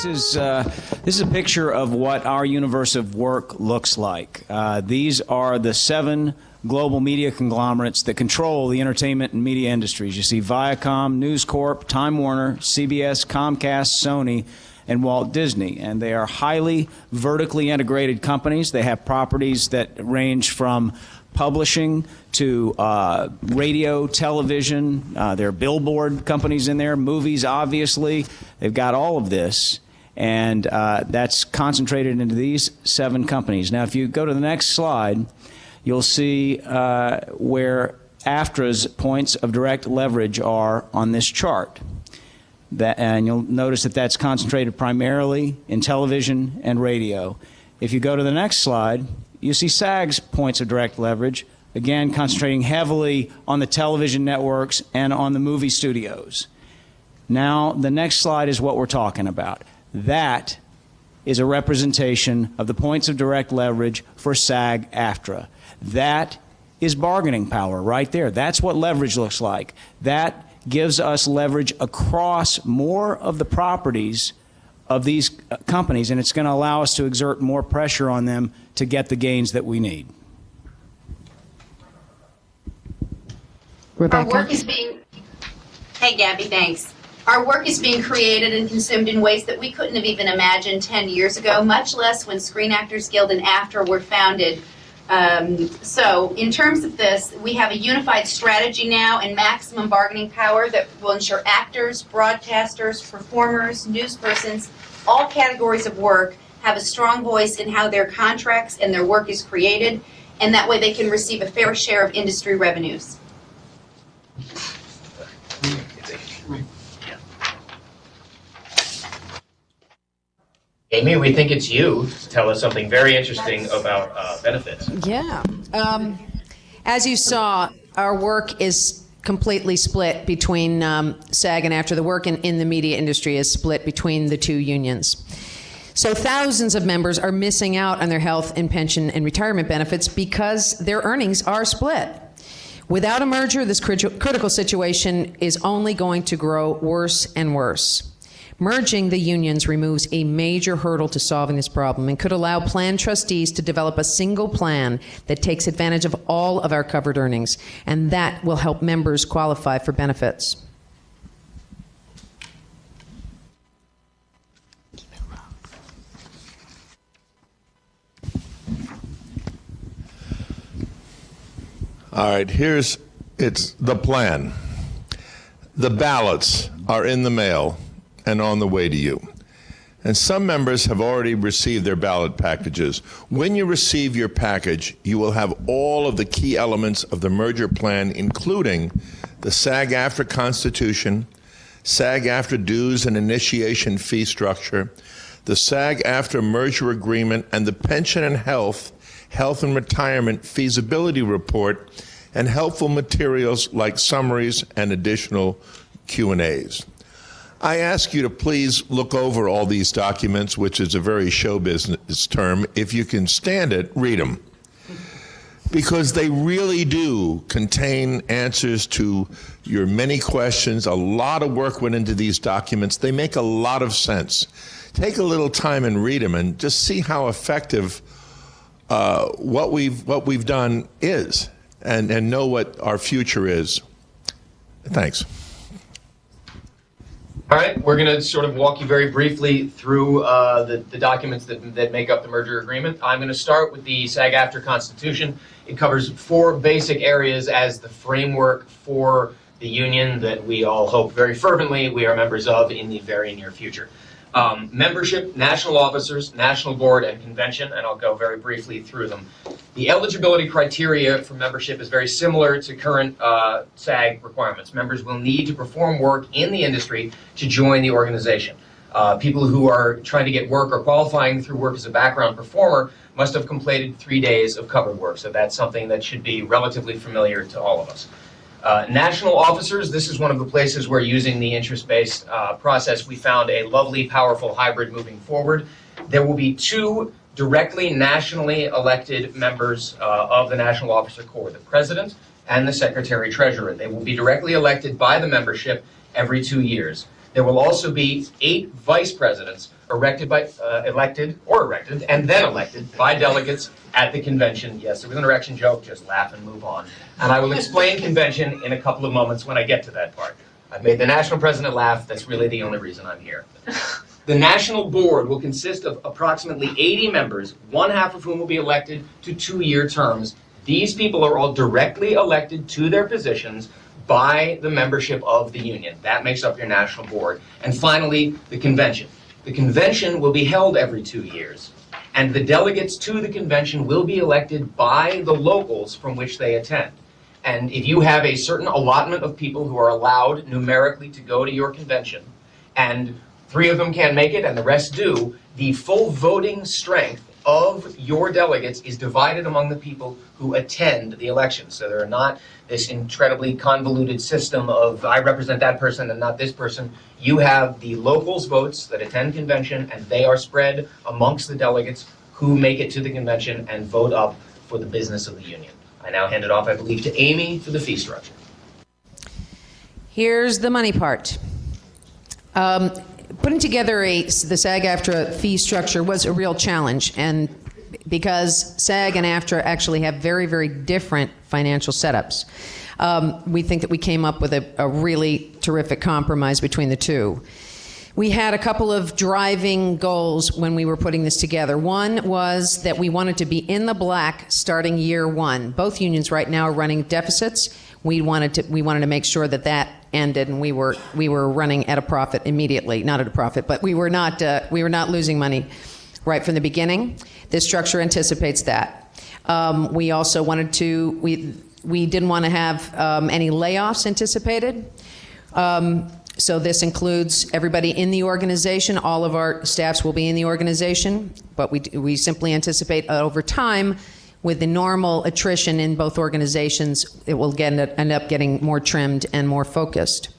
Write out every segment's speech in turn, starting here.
This is a picture of what our universe of work looks like. These are the 7 global media conglomerates that control the entertainment and media industries. You see Viacom, News Corp, Time Warner, CBS, Comcast, Sony, and Walt Disney. And they are highly vertically integrated companies. They have properties that range from publishing to radio, television. There are billboard companies in there, movies, obviously. They've got all of this. And that's concentrated into these 7 companies. Now, if you go to the next slide, you'll see where AFTRA's points of direct leverage are on this chart. And you'll notice that that's concentrated primarily in television and radio. If you go to the next slide, you see SAG's points of direct leverage, again concentrating heavily on the television networks and on the movie studios. Now, the next slide is what we're talking about. That is a representation of the points of direct leverage for SAG-AFTRA. That is bargaining power right there. That's what leverage looks like. That gives us leverage across more of the properties of these companies, and it's going to allow us to exert more pressure on them to get the gains that we need. Rebecca? Our work is being... Hey, Gabby, thanks. Our work is being created and consumed in ways that we couldn't have even imagined 10 years ago, much less when Screen Actors Guild and AFTRA were founded. So in terms of this, we have a unified strategy now and maximum bargaining power that will ensure actors, broadcasters, performers, newspersons, all categories of work have a strong voice in how their contracts and their work is created, and that way they can receive a fair share of industry revenues. Amy, we think it's you to tell us something very interesting about benefits. Yeah. As you saw, our work is completely split between SAG and AFTRA. The work in the media industry is split between the 2 unions. So thousands of members are missing out on their health and pension and retirement benefits because their earnings are split. Without a merger, this critical situation is only going to grow worse and worse. Merging the unions removes a major hurdle to solving this problem and could allow plan trustees to develop a single plan that takes advantage of all of our covered earnings, and that will help members qualify for benefits. All right, it's the plan. The ballots are in the mail and on the way to you. And some members have already received their ballot packages. When you receive your package, you will have all of the key elements of the merger plan, including the SAG-AFTRA Constitution, SAG-AFTRA dues and initiation fee structure, the SAG-AFTRA merger agreement, and the pension and health and retirement feasibility report, and helpful materials like summaries and additional Q&As. I ask you to please look over all these documents, which is a very show business term. If you can stand it, read them. Because they really do contain answers to your many questions. A lot of work went into these documents. They make a lot of sense. Take a little time and read them and just see how effective what we've done is, and know what our future is. Thanks. All right, we're going to sort of walk you very briefly through the documents that make up the merger agreement. I'm going to start with the SAG-AFTRA Constitution. It covers 4 basic areas as the framework for the union that we all hope very fervently we are members of in the very near future. Membership, national officers, national board, and convention, and I'll go very briefly through them. The eligibility criteria for membership is very similar to current SAG requirements. Members will need to perform work in the industry to join the organization. People who are trying to get work or qualifying through work as a background performer must have completed 3 days of covered work, so that's something that should be relatively familiar to all of us. National officers, this is one of the places where using the interest-based process, we found a lovely, powerful hybrid moving forward. There will be 2 directly nationally elected members of the National Officer Corps, the President and the Secretary-Treasurer. They will be directly elected by the membership every 2 years. There will also be 8 vice presidents elected, and then elected by delegates at the convention. Yes, it was an erection joke, just laugh and move on. And I will explain convention in a couple of moments when I get to that part. I've made the national president laugh, that's really the only reason I'm here. The national board will consist of approximately 80 members, one half of whom will be elected to 2-year terms. These people are all directly elected to their positions by the membership of the union. That makes up your national board. And finally, the convention. The convention will be held every 2 years, and the delegates to the convention will be elected by the locals from which they attend. And if you have a certain allotment of people who are allowed numerically to go to your convention, and 3 of them can't make it and the rest do, the full voting strength of your delegates is divided among the people who attend the election. So there are not this incredibly convoluted system of I represent that person and not this person. You have the locals' votes that attend convention, and they are spread amongst the delegates who make it to the convention and vote up for the business of the union. I now hand it off, I believe, to Amy for the fee structure. Here's the money part. Putting together the SAG-AFTRA fee structure was a real challenge, and because SAG and AFTRA actually have very, very different financial setups, we think that we came up with a really terrific compromise between the two. We had a couple of driving goals when we were putting this together. One was that we wanted to be in the black starting year 1. Both unions right now are running deficits. We wanted to make sure that that ended, and we were running at a profit immediately. Not at a profit, but we were not losing money right from the beginning. This structure anticipates that. We also wanted to we didn't want to have any layoffs anticipated. So this includes everybody in the organization. All of our staffs will be in the organization, but we simply anticipate over time, with the normal attrition in both organizations, it will end up getting more trimmed and more focused.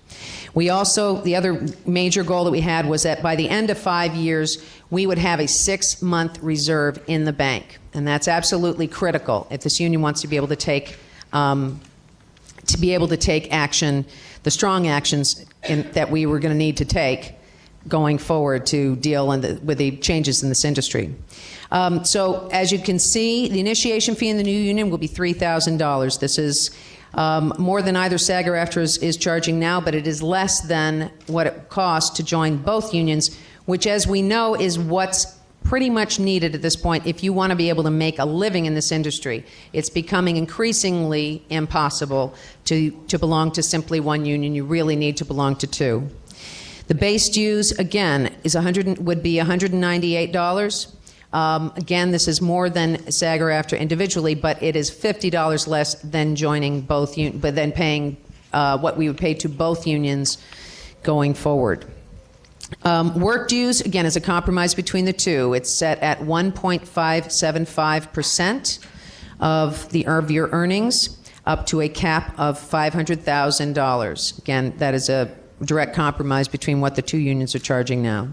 We also, the other major goal that we had was that by the end of 5 years, we would have a 6-month reserve in the bank. And that's absolutely critical if this union wants to be able to take action, the strong actions that we were going to need to take going forward to deal with the changes in this industry. So as you can see, the initiation fee in the new union will be $3,000. This is more than either SAG or AFTRA is charging now, but it is less than what it costs to join both unions, which, as we know, is what's pretty much needed at this point if you want to be able to make a living in this industry. It's becoming increasingly impossible to belong to simply one union. You really need to belong to 2. The base dues, again, would be $198. Again, this is more than SAG or AFTRA individually, but it is $50 less than joining both, but then paying what we would pay to both unions going forward. Work dues, again, is a compromise between the two. It's set at 1.575% of your earnings, up to a cap of $500,000. Again, that is a direct compromise between what the 2 unions are charging now.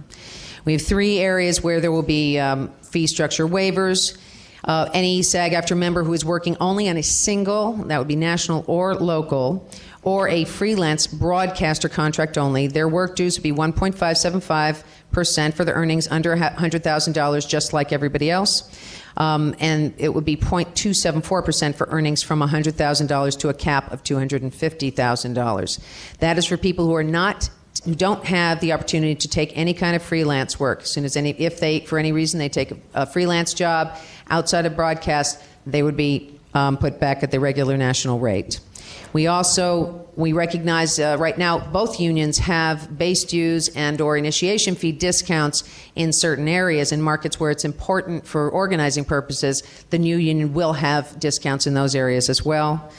We have 3 areas where there will be fee structure waivers. Any SAG-AFTRA member who is working only on a single, that would be national or local, or a freelance broadcaster contract only, their work dues would be 1.575% for the earnings under $100,000, just like everybody else. And it would be 0.274% for earnings from $100,000 to a cap of $250,000. That is for people who don't have the opportunity to take any kind of freelance work. As soon as if they, for any reason, they take a freelance job outside of broadcast, they would be put back at the regular national rate. We recognize right now both unions have base dues and or initiation fee discounts in certain areas. In markets where it's important for organizing purposes, the new union will have discounts in those areas as well.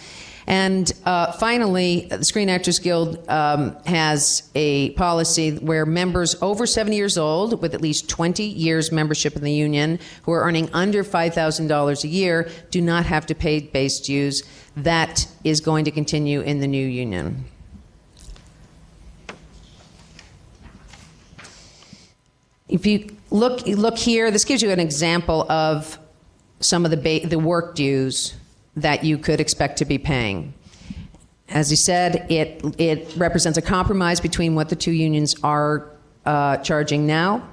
And finally, the Screen Actors Guild has a policy where members over 70 years old with at least 20 years membership in the union who are earning under $5,000 a year do not have to pay base dues. That is going to continue in the new union. If you look here, this gives you an example of some of the work dues that you could expect to be paying. As you said, it represents a compromise between what the 2 unions are charging now.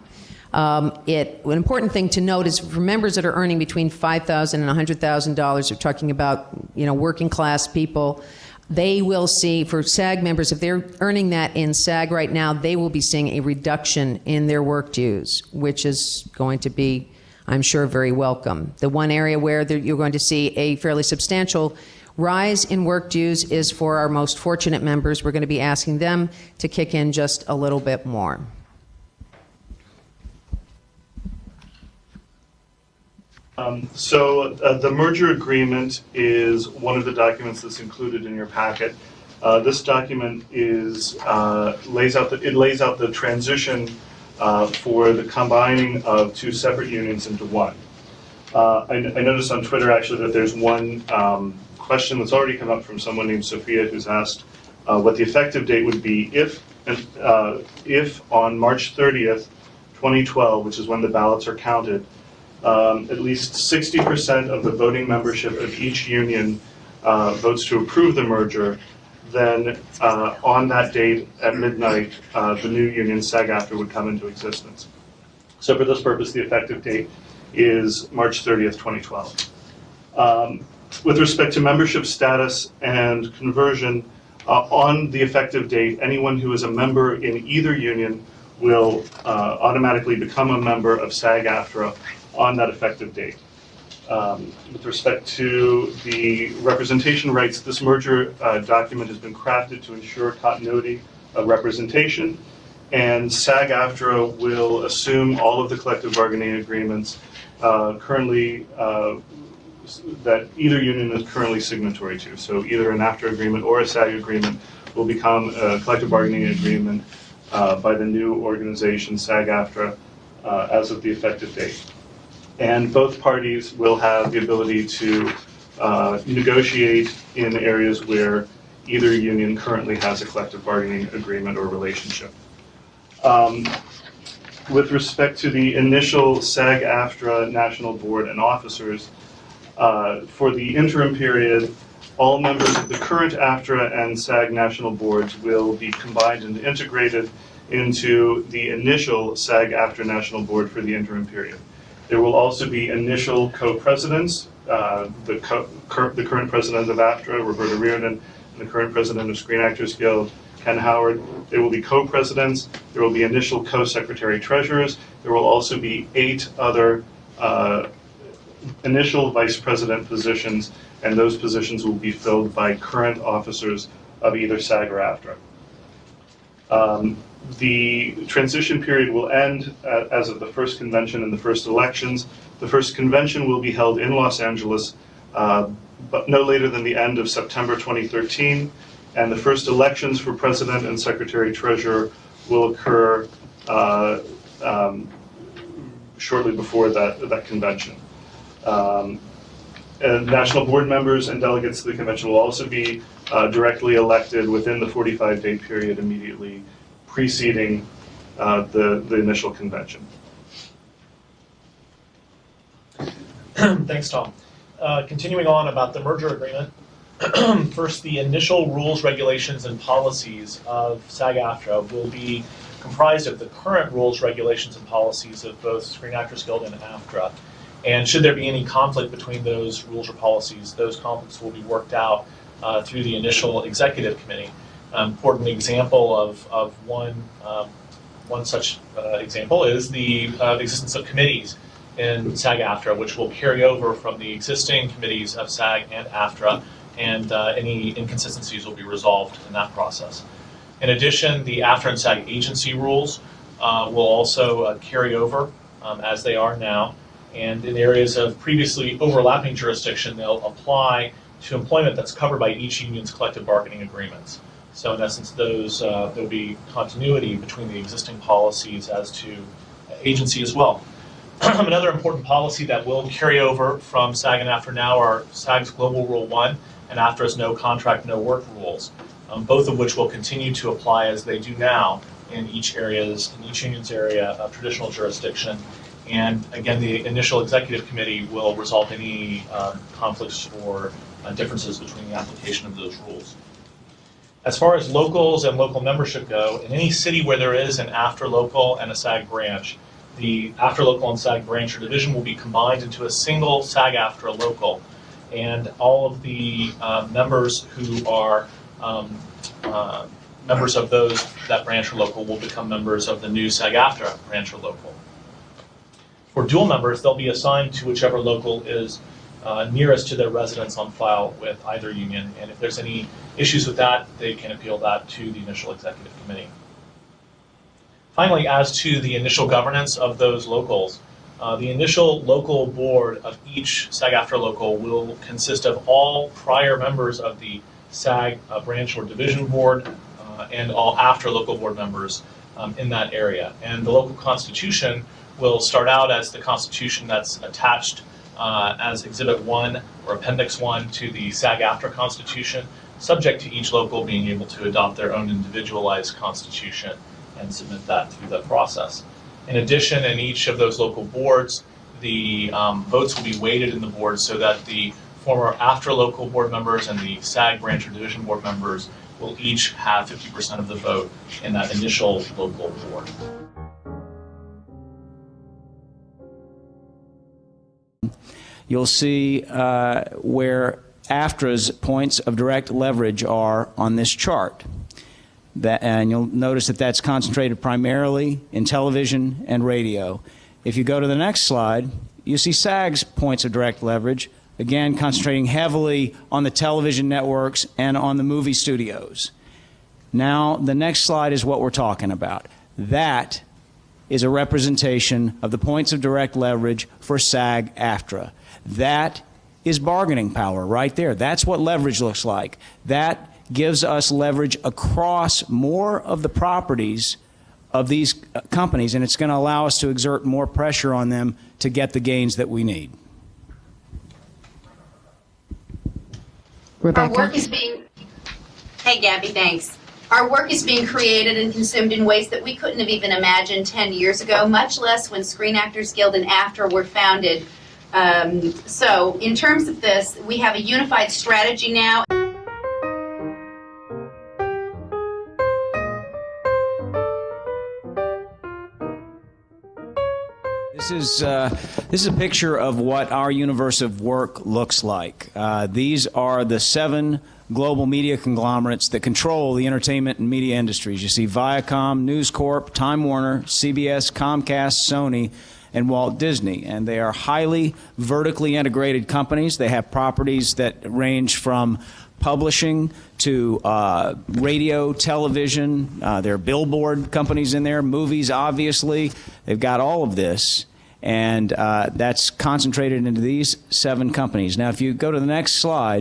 An important thing to note is for members that are earning between $5,000 and $100,000, we're talking about, working class people, they will see, for SAG members, if they're earning that in SAG right now, they will be seeing a reduction in their work dues, which is going to be, I'm sure, very welcome. The one area where you're going to see a fairly substantial rise in work dues is for our most fortunate members. We're going to be asking them to kick in just a little bit more. The merger agreement is one of the documents that's included in your packet. This document lays out the transition for the combining of two separate unions into one. I noticed on Twitter actually that there's one question that's already come up from someone named Sophia who's asked what the effective date would be if on March 30th, 2012, which is when the ballots are counted, at least 60% of the voting membership of each union votes to approve the merger, then on that date at midnight, the new union, SAG-AFTRA, would come into existence. So for this purpose, the effective date is March 30th, 2012. With respect to membership status and conversion, on the effective date, anyone who is a member in either union will automatically become a member of SAG-AFTRA on that effective date. With respect to the representation rights, this merger document has been crafted to ensure continuity of representation, and SAG-AFTRA will assume all of the collective bargaining agreements currently that either union is currently signatory to. So either an AFTRA agreement or a SAG agreement will become a collective bargaining agreement by the new organization, SAG-AFTRA, as of the effective date. And both parties will have the ability to negotiate in areas where either union currently has a collective bargaining agreement or relationship. With respect to the initial SAG-AFTRA National Board and officers, for the interim period, all members of the current AFTRA and SAG national boards will be combined and integrated into the initial SAG-AFTRA National Board for the interim period. There will also be initial co-presidents, the current president of AFTRA, Roberta Reardon, and the current president of Screen Actors Guild, Ken Howard. There will be co-presidents. There will be initial co-secretary treasurers. There will also be 8 other initial vice president positions, and those positions will be filled by current officers of either SAG or AFTRA. The transition period will end as of the first convention and the first elections. The first convention will be held in Los Angeles, but no later than the end of September 2013, and the first elections for president and secretary treasurer will occur shortly before that convention. And national board members and delegates to the convention will also be directly elected within the 45-day period immediately preceding the initial convention. Thanks, Tom. Continuing on about the merger agreement, first, the initial rules, regulations, and policies of SAG-AFTRA will be comprised of the current rules, regulations, and policies of both Screen Actors Guild and AFTRA. And should there be any conflict between those rules or policies, those conflicts will be worked out through the initial executive committee. Important example of one such example is the existence of committees in SAG-AFTRA, which will carry over from the existing committees of SAG and AFTRA, and any inconsistencies will be resolved in that process. In addition, the AFTRA and SAG agency rules will also carry over as they are now, and in areas of previously overlapping jurisdiction, they'll apply to employment that's covered by each union's collective bargaining agreements. So in essence, there'll be continuity between the existing policies as to agency as well. Another important policy that will carry over from SAG and AFTRA now are SAG's Global Rule 1 and AFTRA's No Contract, No Work rules, both of which will continue to apply as they do now in each union's area of traditional jurisdiction. And again, the initial executive committee will resolve any conflicts or differences between the application of those rules. As far as locals and local membership go, in any city where there is an AFTRA local and a SAG branch, the AFTRA local and SAG branch or division will be combined into a single SAG-AFTRA local, and all of the members who are members of that branch or local will become members of the new SAG-AFTRA branch or local. For dual members, they'll be assigned to whichever local is nearest to their residence on file with either union, and if there's any issues with that, they can appeal that to the initial executive committee. Finally, as to the initial governance of those locals, the initial local board of each SAG-AFTRA local will consist of all prior members of the SAG branch or division board and all AFTRA local board members in that area. And the local constitution will start out as the constitution that's attached as Exhibit 1 or Appendix 1 to the SAG-AFTRA Constitution, subject to each local being able to adopt their own individualized constitution and submit that through the process. In addition, in each of those local boards, the votes will be weighted in the board so that the former AFTRA local board members and the SAG branch or division board members will each have 50% of the vote in that initial local board. You'll see where AFTRA's points of direct leverage are on this chart. And you'll notice that that's concentrated primarily in television and radio. If you go to the next slide, you see SAG's points of direct leverage, again concentrating heavily on the television networks and on the movie studios. Now, the next slide is what we're talking about. That is a representation of the points of direct leverage for SAG-AFTRA. That is bargaining power right there. That's what leverage looks like. That gives us leverage across more of the properties of these companies, and it's going to allow us to exert more pressure on them to get the gains that we need. Rebecca? Our work is being... Hey, Gabby, thanks. Our work is being created and consumed in ways that we couldn't have even imagined 10 years ago, much less when Screen Actors Guild and AFTRA were founded. So in terms of this, we have a unified strategy now. This is a picture of what our universe of work looks like. These are the 7 global media conglomerates that control the entertainment and media industries. You see Viacom, News Corp, Time Warner, CBS, Comcast, Sony, and Walt Disney. And they are highly vertically integrated companies. They have properties that range from publishing to radio, television. There are billboard companies in there, movies, obviously. They've got all of this. And that's concentrated into these 7 companies. Now, if you go to the next slide,